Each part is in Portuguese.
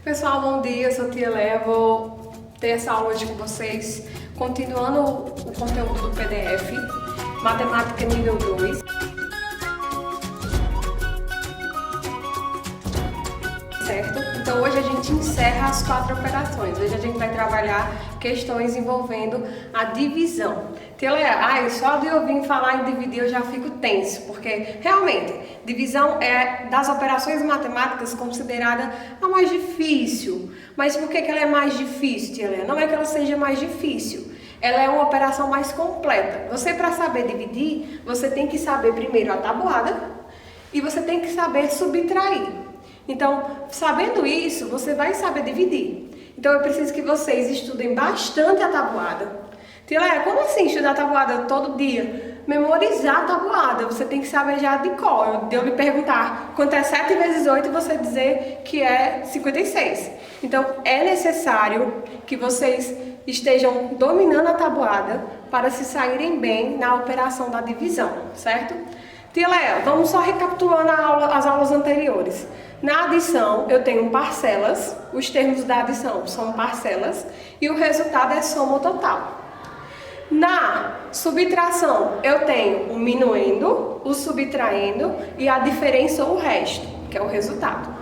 Pessoal, bom dia, eu sou a Tia Léa, vou ter essa aula hoje com vocês, continuando o conteúdo do PDF, Matemática nível 2. Certo? Então hoje a gente encerra as 4 operações. Hoje a gente vai trabalhar questões envolvendo a divisão. Tia Léa, só de ouvir falar em dividir eu já fico tenso, porque realmente divisão é das operações matemáticas considerada a mais difícil. Mas por que ela é mais difícil, Tia Léa? Não é que ela seja mais difícil. Ela é uma operação mais completa. Você, para saber dividir, você tem que saber primeiro a tabuada e você tem que saber subtrair. Então, sabendo isso, você vai saber dividir. Então, eu preciso que vocês estudem bastante a tabuada. Tia Léa, como assim estudar a tabuada todo dia? Memorizar a tabuada, você tem que saber já de cor. De eu lhe perguntar quanto é 7 vezes 8 e você dizer que é 56. Então, é necessário que vocês estejam dominando a tabuada para se saírem bem na operação da divisão, certo? Tia Léa, vamos só recapitulando as aulas anteriores. Na adição, eu tenho parcelas, os termos da adição são parcelas e o resultado é soma total. Na subtração, eu tenho o minuendo, o subtraindo e a diferença ou o resto, que é o resultado.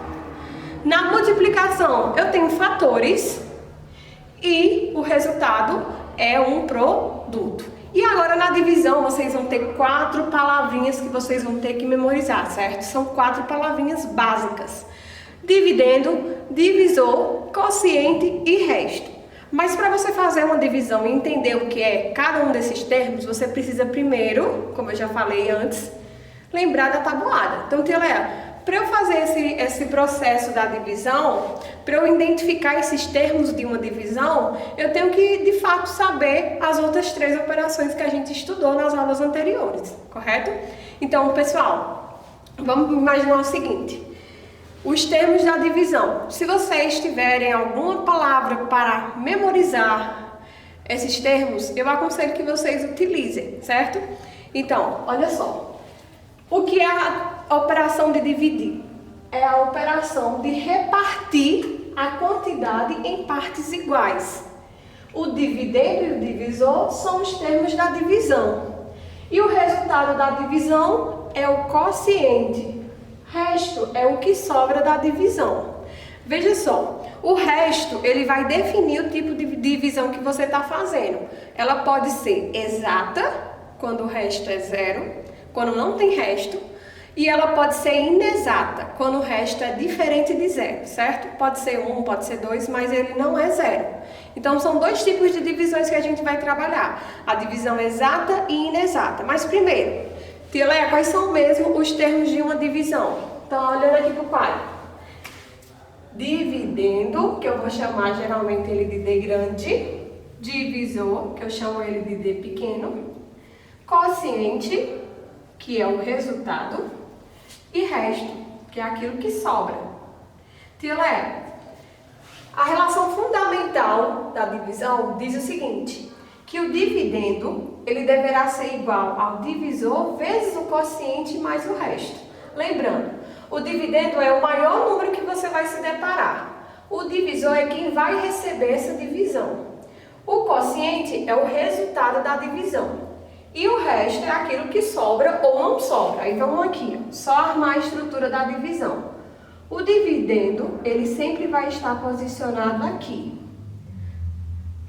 Na multiplicação, eu tenho fatores e o resultado é um produto. E agora na divisão vocês vão ter 4 palavrinhas que vocês vão ter que memorizar, certo? São 4 palavrinhas básicas: dividendo, divisor, quociente e resto. Mas para você fazer uma divisão e entender o que é cada um desses termos, você precisa primeiro, como eu já falei antes, lembrar da tabuada. Então, Tia Léa, para eu fazer esse processo da divisão, para eu identificar esses termos de uma divisão, eu tenho que, de fato, saber as outras 3 operações que a gente estudou nas aulas anteriores, correto? Então, pessoal, vamos imaginar o seguinte: os termos da divisão. Se vocês tiverem alguma palavra para memorizar esses termos, eu aconselho que vocês utilizem, certo? Então, olha só. O que é a operação de dividir? É a operação de repartir a quantidade em partes iguais. O dividendo e o divisor são os termos da divisão. E o resultado da divisão é o quociente. Resto é o que sobra da divisão. Veja só, o resto ele vai definir o tipo de divisão que você está fazendo. Ela pode ser exata, quando o resto é 0, quando não tem resto, e ela pode ser inexata, quando o resto é diferente de 0, certo? Pode ser 1, pode ser 2, mas ele não é 0. Então, são 2 tipos de divisões que a gente vai trabalhar: a divisão exata e inexata. Mas primeiro, Tia Léa, quais são mesmo os termos de uma divisão? Então, olhando aqui para o quadro. Dividendo, que eu vou chamar geralmente ele de D grande. Divisor, que eu chamo ele de D pequeno. Quociente, que é o resultado. E resto, que é aquilo que sobra. Tia Léa, a relação fundamental da divisão diz o seguinte: que o dividendo ele deverá ser igual ao divisor vezes o quociente mais o resto. Lembrando, o dividendo é o maior número que você vai se deparar. O divisor é quem vai receber essa divisão. O quociente é o resultado da divisão. E o resto é aquilo que sobra ou não sobra. Aí vamos aqui, só armar a estrutura da divisão. O dividendo, ele sempre vai estar posicionado aqui.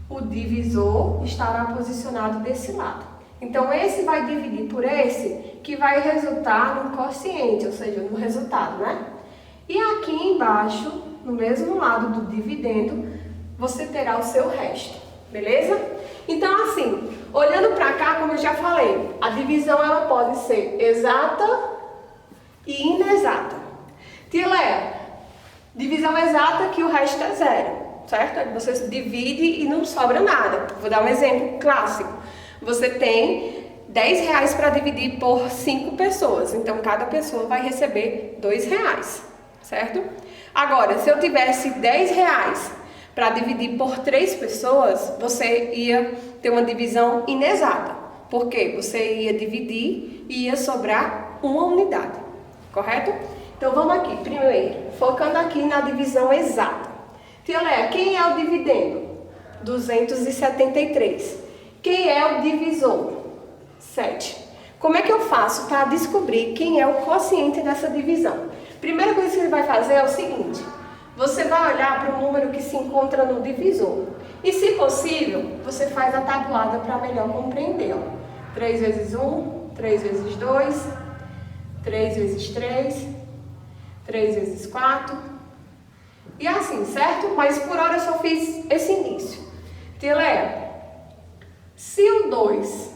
O divisor estará posicionado desse lado. Então, esse vai dividir por esse, que vai resultar no quociente, ou seja, no resultado, né? E aqui embaixo, no mesmo lado do dividendo, você terá o seu resto, beleza? Então, assim, olhando para cá, como eu já falei, a divisão ela pode ser exata e inexata. Tia Léa, divisão exata que o resto é 0. Certo? Você divide e não sobra nada. Vou dar um exemplo clássico. Você tem R$10 para dividir por 5 pessoas. Então, cada pessoa vai receber R$2, certo? Agora, se eu tivesse R$10 para dividir por 3 pessoas, você ia ter uma divisão inexata. Porque você ia dividir e ia sobrar uma unidade. Correto? Então, vamos aqui. Primeiro, focando aqui na divisão exata. Tia Léa, quem é o dividendo? 273. Quem é o divisor? 7. Como é que eu faço para descobrir quem é o quociente dessa divisão? Primeira coisa que você vai fazer é o seguinte: você vai olhar para o número que se encontra no divisor. E, se possível, você faz a tabuada para melhor compreender. 3 vezes 1, 3 vezes 2, 3 vezes 3, 3 vezes 4... E assim, certo? Mas por hora eu só fiz esse início. Tia Léa, se o 2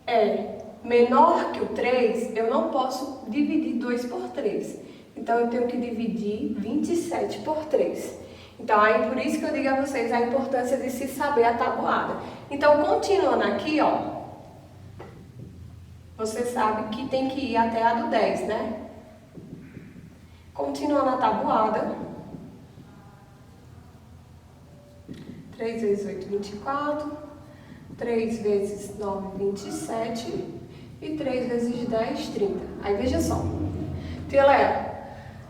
é menor que o 3, eu não posso dividir 2 por 3. Então eu tenho que dividir 27 por 3. Então aí por isso que eu digo a vocês a importância de se saber a tabuada. Então continuando aqui, ó, você sabe que tem que ir até a do 10, né? Continuando a tabuada. 3 vezes 8, 24. 3 vezes 9, 27. E 3 vezes 10, 30. Aí veja só. Tia Léa,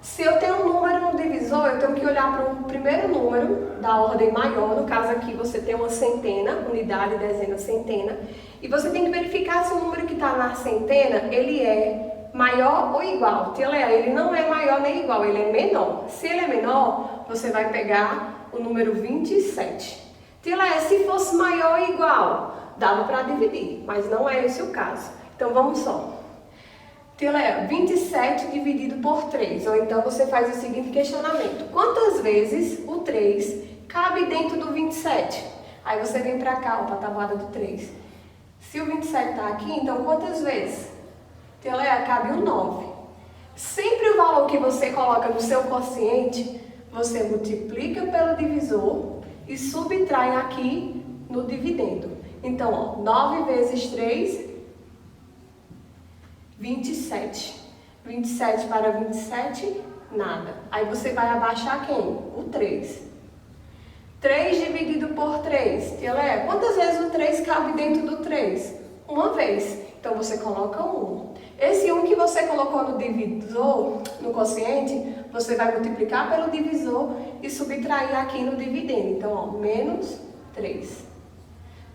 se eu tenho um número no divisor, eu tenho que olhar para o primeiro número da ordem maior. No caso aqui você tem uma centena, unidade, dezena, centena. E você tem que verificar se o número que está na centena, ele é maior ou igual. Tia Léa, ele não é maior nem igual, ele é menor. Se ele é menor, você vai pegar o número 27. Tia Léa, se fosse maior ou igual, dava para dividir, mas não é esse o caso. Então vamos só. Tia Léa, 27 dividido por 3. Ou então você faz o seguinte questionamento: quantas vezes o 3 cabe dentro do 27? Aí você vem para cá, para a tabuada do 3. Se o 27 está aqui, então quantas vezes? Tia Léa, cabe o 9. Sempre o valor que você coloca no seu quociente, você multiplica pelo divisor e subtrai aqui no dividendo. Então, ó, 9 vezes 3, 27. 27 para 27, nada. Aí você vai abaixar quem? O 3. 3 dividido por 3. Tia Léa, quantas vezes o 3 cabe dentro do 3? Uma vez. Então você coloca 1. Esse 1 que você colocou no divisor, no quociente, você vai multiplicar pelo divisor e subtrair aqui no dividendo. Então, ó, menos 3.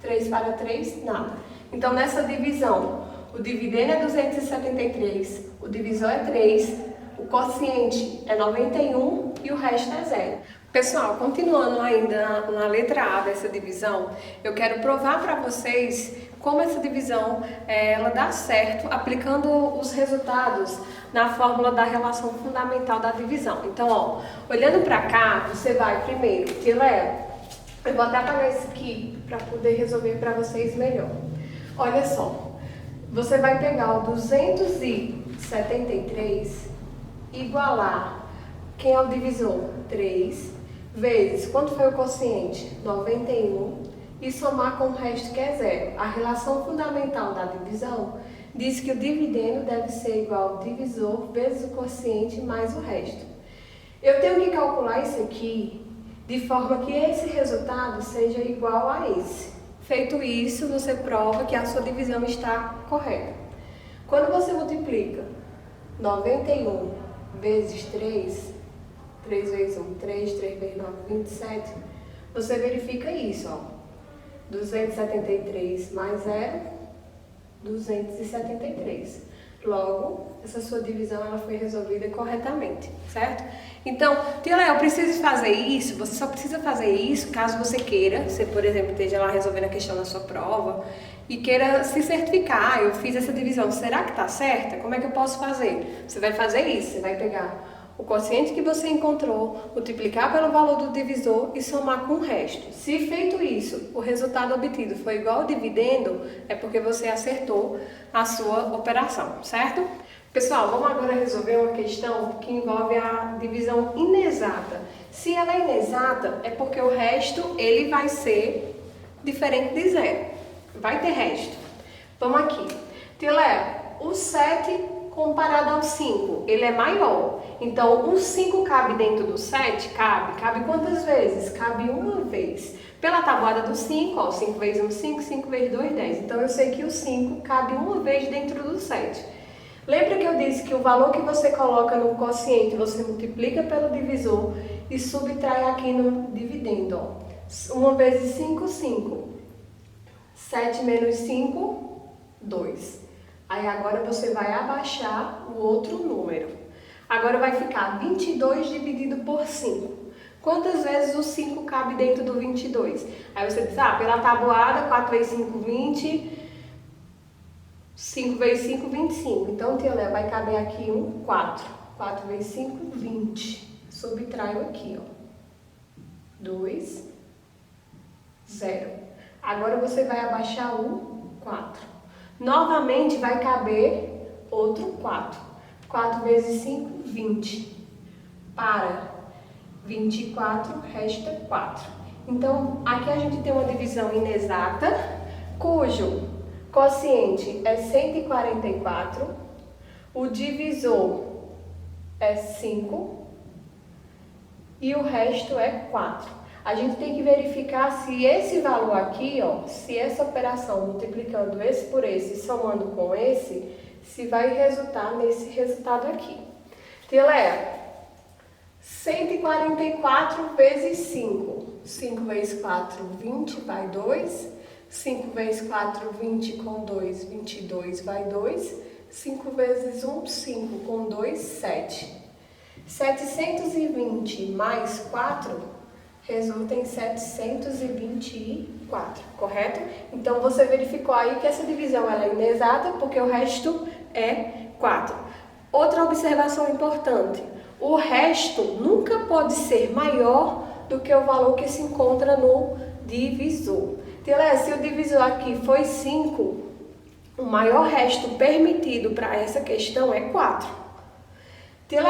3 para 3, nada. Então, nessa divisão, o dividendo é 273, o divisor é 3, o quociente é 91 e o resto é 0. Pessoal, continuando ainda na letra A dessa divisão, eu quero provar para vocês como essa divisão ela dá certo aplicando os resultados na fórmula da relação fundamental da divisão. Então, ó, olhando para cá, você vai primeiro, Tia Léa, eu vou até apagar isso aqui para poder resolver para vocês melhor. Olha só, você vai pegar o 273 igualar, quem é o divisor? 3, vezes, quanto foi o quociente? 91. E somar com o resto que é 0. A relação fundamental da divisão diz que o dividendo deve ser igual ao divisor vezes o quociente mais o resto. Eu tenho que calcular isso aqui de forma que esse resultado seja igual a esse. Feito isso, você prova que a sua divisão está correta. Quando você multiplica 91 vezes 3, 3 vezes 1, 3, 3 vezes 9, 27, você verifica isso, ó. 273 mais 0, 273. Logo, essa sua divisão ela foi resolvida corretamente, certo? Então, Tia Léa, eu preciso fazer isso? Você só precisa fazer isso caso você queira, você, por exemplo, esteja lá resolvendo a questão da sua prova e queira se certificar. Eu fiz essa divisão, será que está certa? Como é que eu posso fazer? Você vai fazer isso, você vai pegar o quociente que você encontrou, multiplicar pelo valor do divisor e somar com o resto. Se feito isso, o resultado obtido foi igual ao dividendo, é porque você acertou a sua operação, certo? Pessoal, vamos agora resolver uma questão que envolve a divisão inexata. Se ela é inexata, é porque o resto ele vai ser diferente de 0. Vai ter resto. Vamos aqui. Tia Léa, o 7 comparado ao 5, ele é maior. Então, o 5 cabe dentro do 7? Cabe. Cabe quantas vezes? Cabe uma vez. Pela tabuada do 5, ó, 5 vezes 1, 5, 5 vezes 2, 10. Então, eu sei que o 5 cabe uma vez dentro do 7. Lembra que eu disse que o valor que você coloca no quociente, você multiplica pelo divisor e subtrai aqui no dividendo, ó. 1 vezes 5, 5. 7 menos 5, 2. Aí agora você vai abaixar o outro número. Agora vai ficar 22 dividido por 5. Quantas vezes o 5 cabe dentro do 22? Aí você diz, pela tabuada, 4 vezes 5, 20. 5 vezes 5, 25. Então, tia Léa, vai caber aqui um 4. 4 vezes 5, 20. Subtraio aqui, ó. 2, 0. Agora você vai abaixar o 4. Novamente vai caber outro 4. 4 vezes 5, 20. Para 24, resta 4. Então, aqui a gente tem uma divisão inexata, cujo quociente é 144, o divisor é 5 e o resto é 4. A gente tem que verificar se esse valor aqui, ó, se essa operação multiplicando esse por esse e somando com esse, se vai resultar nesse resultado aqui. Tia Léa, 144 vezes 5. 5 vezes 4, 20, vai 2. 5 vezes 4, 20, com 2, 22, vai 2. 5 vezes 1, 5, com 2, 7. 720 mais 4 resulta em 724, correto? Então, você verificou aí que essa divisão ela é inexata, porque o resto é 4. Outra observação importante, o resto nunca pode ser maior do que o valor que se encontra no divisor. Então, se o divisor aqui foi 5, o maior resto permitido para essa questão é 4.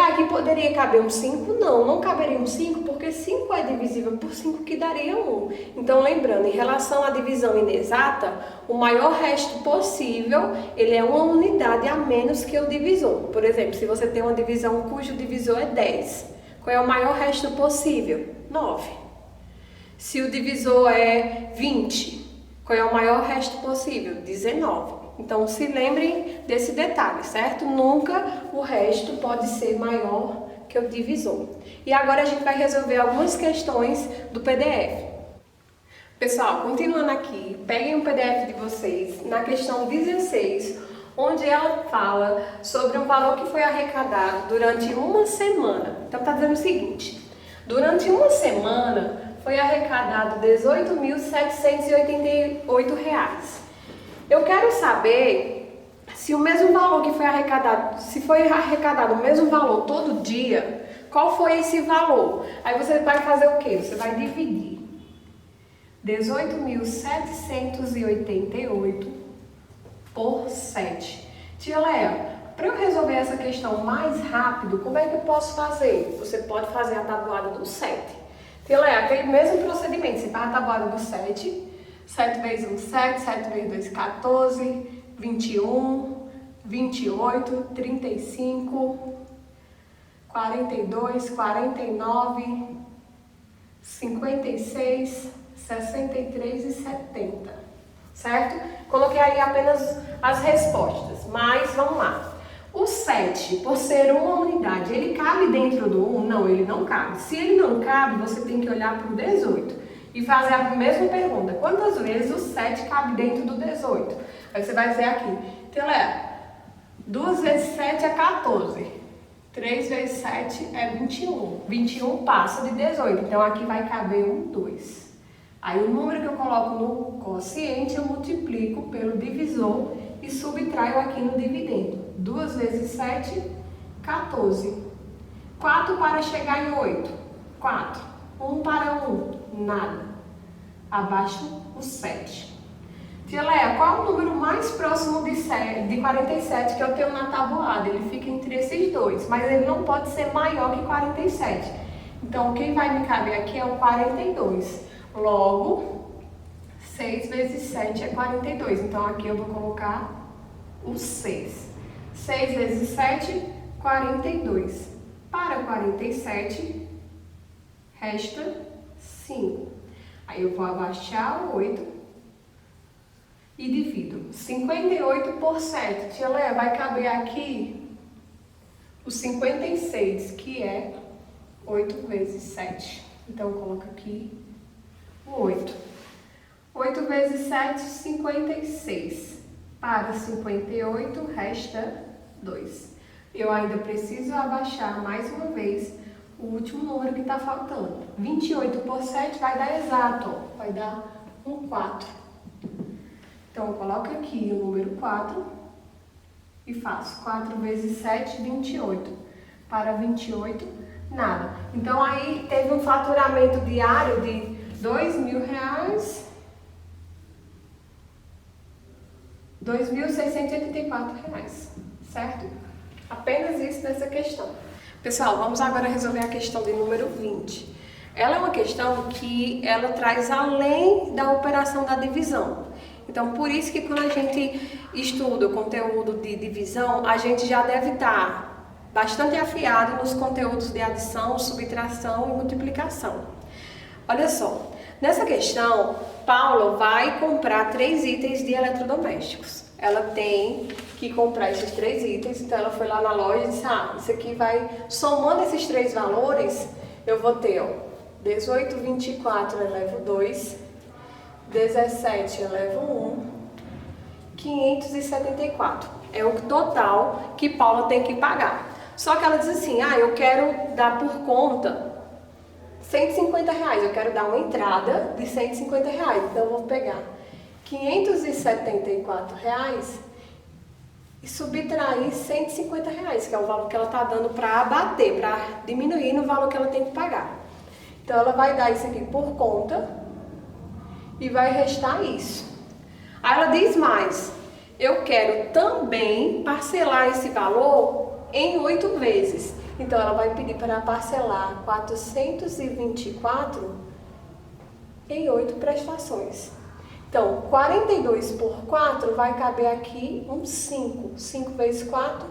Aqui poderia caber um 5? Não, não caberia um 5, porque 5 é divisível por 5, que daria 1. Então, lembrando, em relação à divisão inexata, o maior resto possível, ele é uma unidade a menos que o divisor. Por exemplo, se você tem uma divisão cujo divisor é 10, qual é o maior resto possível? 9. Se o divisor é 20, qual é o maior resto possível? 19. Então, se lembrem desse detalhe, certo? Nunca o resto pode ser maior que o divisor. E agora a gente vai resolver algumas questões do PDF. Pessoal, continuando aqui, peguem o PDF de vocês na questão 16, onde ela fala sobre um valor que foi arrecadado durante uma semana. Então, está dizendo o seguinte, durante uma semana foi arrecadado R$ 18.788. Eu quero saber se o mesmo valor que foi arrecadado, se foi arrecadado o mesmo valor todo dia, qual foi esse valor? Aí você vai fazer o quê? Você vai dividir 18.788 por 7. Tia Léa, para eu resolver essa questão mais rápido, como é que eu posso fazer? Você pode fazer a tabuada do 7. Tia Léa, aquele mesmo procedimento, você faz a tabuada do 7. 7 vezes 1, 7, 7 vezes 2, 14, 21, 28, 35, 42, 49, 56, 63 e 70, certo? Coloquei aí apenas as respostas, mas vamos lá. O 7, por ser uma unidade, ele cabe dentro do 1? Não, ele não cabe. Se ele não cabe, você tem que olhar para o 18. E fazer a mesma pergunta, quantas vezes o 7 cabe dentro do 18? Aí você vai dizer aqui, então 2 vezes 7 é 14, 3 vezes 7 é 21, 21 passa de 18, então aqui vai caber um 2. Aí o número que eu coloco no quociente eu multiplico pelo divisor e subtraio aqui no dividendo. 2 vezes 7, 14. 4 para chegar em 8, 4. 1 para 1, nada. Abaixo o 7. Tia Léa, qual o número mais próximo de 47 que eu tenho na tabuada? Ele fica entre esses dois, mas ele não pode ser maior que 47. Então, quem vai me caber aqui é o 42. Logo, 6 vezes 7 é 42. Então, aqui eu vou colocar o 6. 6 vezes 7, 42. Para 47, resta 5. Aí eu vou abaixar o 8 e divido. 58 por 7. Tia Léa, vai caber aqui o 56, que é 8 vezes 7. Então, coloca aqui o 8. 8 vezes 7, 56. Para 58, resta 2. Eu ainda preciso abaixar mais uma vez o último número que está faltando. 28 por 7 vai dar exato, ó. Vai dar um 4. Então, eu coloco aqui o número 4 e faço 4 vezes 7, 28. Para 28, nada. Então, aí teve um faturamento diário de R$2.000, R$2.684, certo? Apenas isso nessa questão. Pessoal, vamos agora resolver a questão de número 20. Ela é uma questão que ela traz além da operação da divisão. Então, por isso que quando a gente estuda o conteúdo de divisão, a gente já deve estar bastante afiado nos conteúdos de adição, subtração e multiplicação. Olha só, nessa questão, Paula vai comprar 3 itens de eletrodomésticos. Ela tem que comprar esses 3 itens, então ela foi lá na loja e disse, isso aqui vai, somando esses 3 valores, eu vou ter, ó, 18, 24, eu levo 2, 17, eu levo 1, 574. É o total que Paula tem que pagar. Só que ela diz assim, eu quero dar por conta R$150, eu quero dar uma entrada de R$150, então eu vou pegar R$574 e subtrair R$150, que é o valor que ela está dando para abater, para diminuir no valor que ela tem que pagar. Então ela vai dar isso aqui por conta e vai restar isso. Aí ela diz mais, eu quero também parcelar esse valor em 8 vezes. Então ela vai pedir para parcelar 424 em 8 prestações. Então, 42 por 4 vai caber aqui um 5. 5 vezes 4,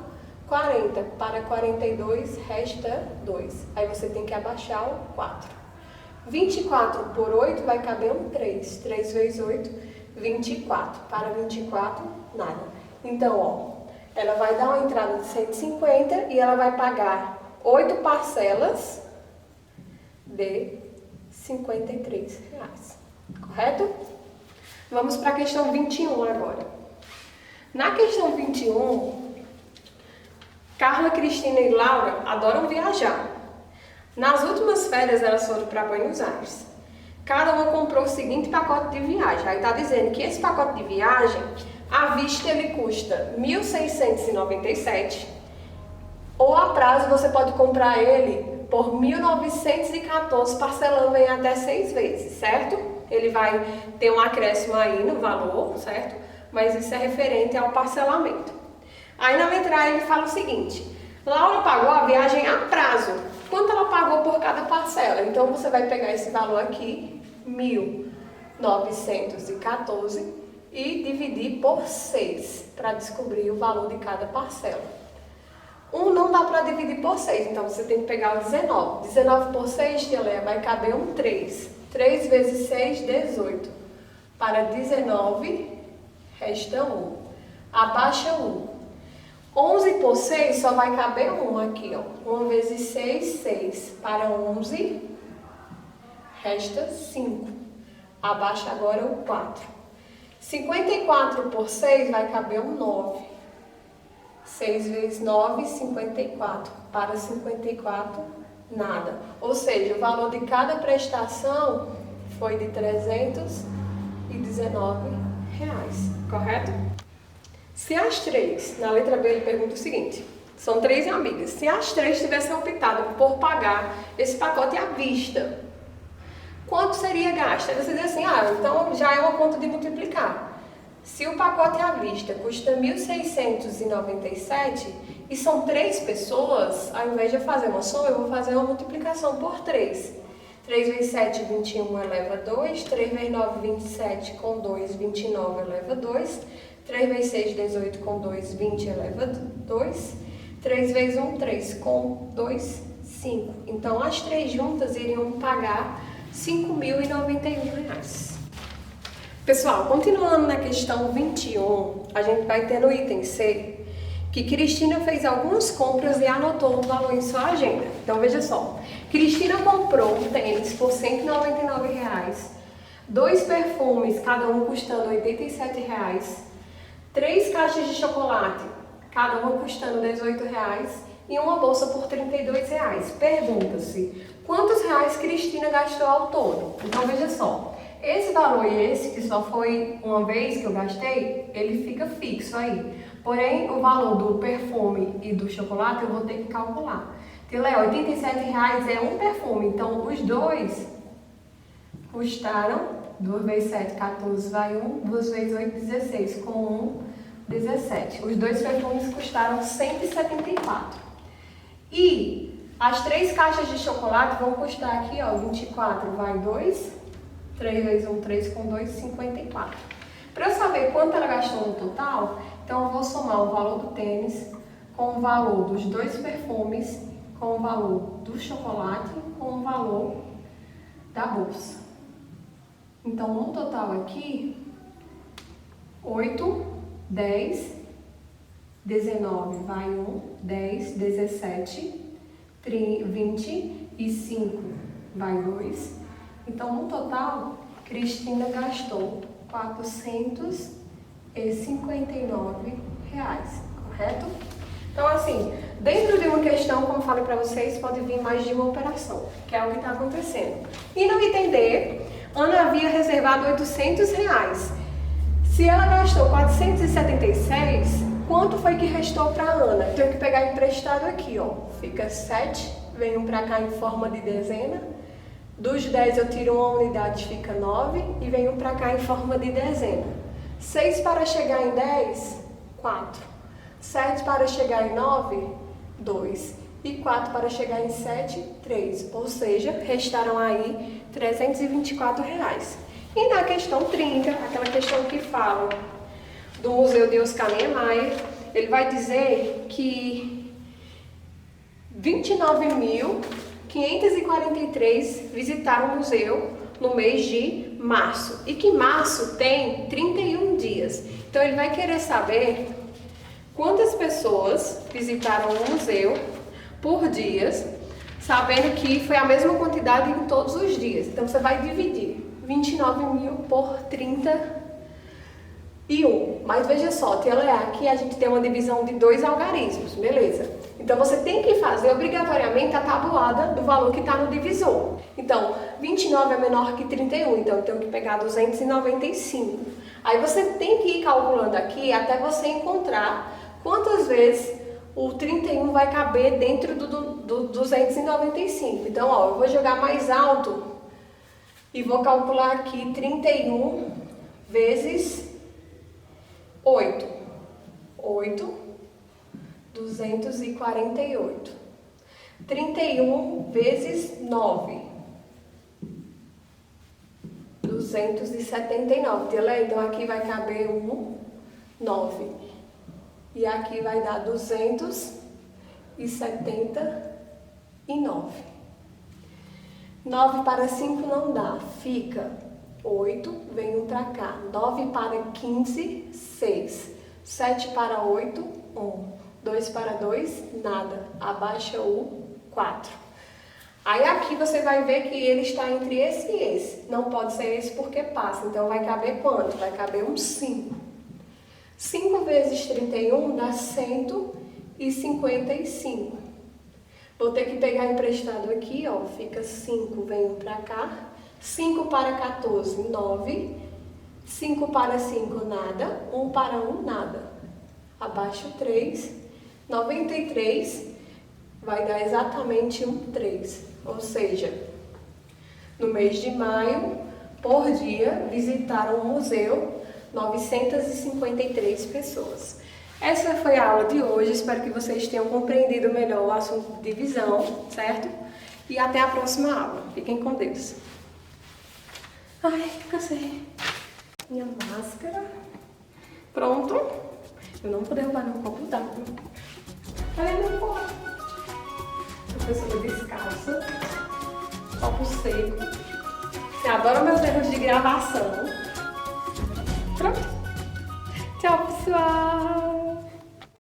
40. Para 42, resta 2. Aí você tem que abaixar o 4. 24 por 8 vai caber um 3. 3 vezes 8, 24. Para 24, nada. Então, ó, ela vai dar uma entrada de 150 e ela vai pagar 8 parcelas de R$53. Correto? Vamos para a questão 21 agora. Na questão 21, Carla, Cristina e Laura adoram viajar. Nas últimas férias elas foram para Buenos Aires. Cada uma comprou o seguinte pacote de viagem. Aí está dizendo que esse pacote de viagem, à vista ele custa R$1.697. Ou a prazo você pode comprar ele por R$1.914, parcelando em até 6 vezes, certo? Ele vai ter um acréscimo aí no valor, certo? Mas isso é referente ao parcelamento. Aí na letra A ele fala o seguinte, Laura pagou a viagem a prazo. Quanto ela pagou por cada parcela? Então você vai pegar esse valor aqui, 1.914, e dividir por 6, para descobrir o valor de cada parcela. Não dá para dividir por 6, então você tem que pegar o 19. 19 por 6, tia Leia, vai caber um 3. 3 vezes 6, 18. Para 19, resta 1. Abaixa 1. 11 por 6, só vai caber 1 aqui, ó. 1 vezes 6, 6. Para 11, resta 5. Abaixa agora o 4. 54 por 6 vai caber um 9. 6 vezes 9, 54. Para 54, nada. Ou seja, o valor de cada prestação foi de R$319, correto? Se as 3, na letra B ele pergunta o seguinte, são 3 amigas, se as 3 tivessem optado por pagar esse pacote à vista, quanto seria gasto? Aí você diz assim, então já é uma conta de multiplicar. Se o pacote à vista custa R$1.697 e são 3 pessoas, ao invés de eu fazer uma soma, eu vou fazer uma multiplicação por 3. 3 vezes 7, 21, eleva 2. 3 vezes 9, 27, com 2, 29, eleva 2. 3 vezes 6, 18, com 2, 20, eleva 2. 3 vezes 1, 3, com 2, 5. Então, as 3 juntas iriam pagar R$5.091. Pessoal, continuando na questão 21, a gente vai ter no item C que Cristina fez algumas compras e anotou o valor em sua agenda. Então veja só, Cristina comprou um tênis por R$ 199, 2 perfumes, cada um custando R$ 87, 3 caixas de chocolate, cada uma custando R$ 18 e uma bolsa por R$ 32. Pergunta-se, quantos reais Cristina gastou ao todo? Então veja só, esse valor e esse, que só foi uma vez que eu gastei, ele fica fixo aí. Porém, o valor do perfume e do chocolate eu vou ter que calcular. Então, R$ 87 é um perfume, então os dois custaram 2 vezes 7, 14, vai 1, 2 vezes 8, 16, com 1, 17. Os dois perfumes custaram 174. E as 3 caixas de chocolate vão custar aqui, ó, 24, vai 2, 3 vezes 1, 3 com 2, 54. Para eu saber quanto ela gastou no total, então eu vou somar o valor do tênis com o valor dos 2 perfumes, com o valor do chocolate, com o valor da bolsa. Então, no total aqui, 8, 10, 19, vai 1, 10, 17, 25, vai 2. Então, no total, Cristina gastou R$ 459, correto? Então, assim, dentro de uma questão, como falei para vocês, pode vir mais de uma operação, que é o que está acontecendo. E no item Ana havia reservado R$ 800. Se ela gastou 476, quanto foi que restou para Ana? Tenho que pegar emprestado aqui, ó. Fica 7, vem um para cá em forma de dezena. Dos 10 eu tiro uma unidade, fica 9, e venho para cá em forma de dezena. 6 para chegar em 10, 4. 7 para chegar em 9, 2. E 4 para chegar em 7, 3. Ou seja, restaram aí R$ 324. E na questão 30, aquela questão que fala do Museu de Oscar Niemeyer, ele vai dizer que 29.543 visitaram o museu no mês de março. E que março tem 31 dias. Então ele vai querer saber quantas pessoas visitaram o museu por dias, sabendo que foi a mesma quantidade em todos os dias. Então você vai dividir 29.000 por 31. Mas veja só, aqui a gente tem uma divisão de 2 algarismos, beleza? Então você tem que fazer obrigatoriamente a tabuada do valor que está no divisor. Então, 29 é menor que 31, então eu tenho que pegar 295. Aí você tem que ir calculando aqui até você encontrar quantas vezes o 31 vai caber dentro do 295. Então, ó, eu vou jogar mais alto e vou calcular aqui 31 vezes 8. 248. 31 vezes 9. 279. Então aqui vai caber 9. E aqui vai dar 279. 9 para 5 não dá, fica 8, vem 1 para cá. 9 para 15, 6. 7 para 8, 1. 2 para 2, nada. Abaixa o 4. Aí aqui você vai ver que ele está entre esse e esse. Não pode ser esse porque passa. Então vai caber quanto? Vai caber um 5. 5 vezes 31 dá 155. Vou ter que pegar emprestado aqui, ó. Fica 5, vem 1 para cá. 5 para 14, 9. 5 para 5, nada. 1 para 1, nada. Abaixo 3. 93 vai dar exatamente 3. Ou seja, no mês de maio, por dia, visitaram o museu 953 pessoas. Essa foi a aula de hoje, espero que vocês tenham compreendido melhor o assunto de divisão, certo? E até a próxima aula. Fiquem com Deus. Ai, cansei. Minha máscara. Pronto. Eu não vou derrubar meu copo d'água. Olha meu copo. Professora descalça. Copo seco. Você adora meus erros de gravação. Pronto. Tchau, pessoal.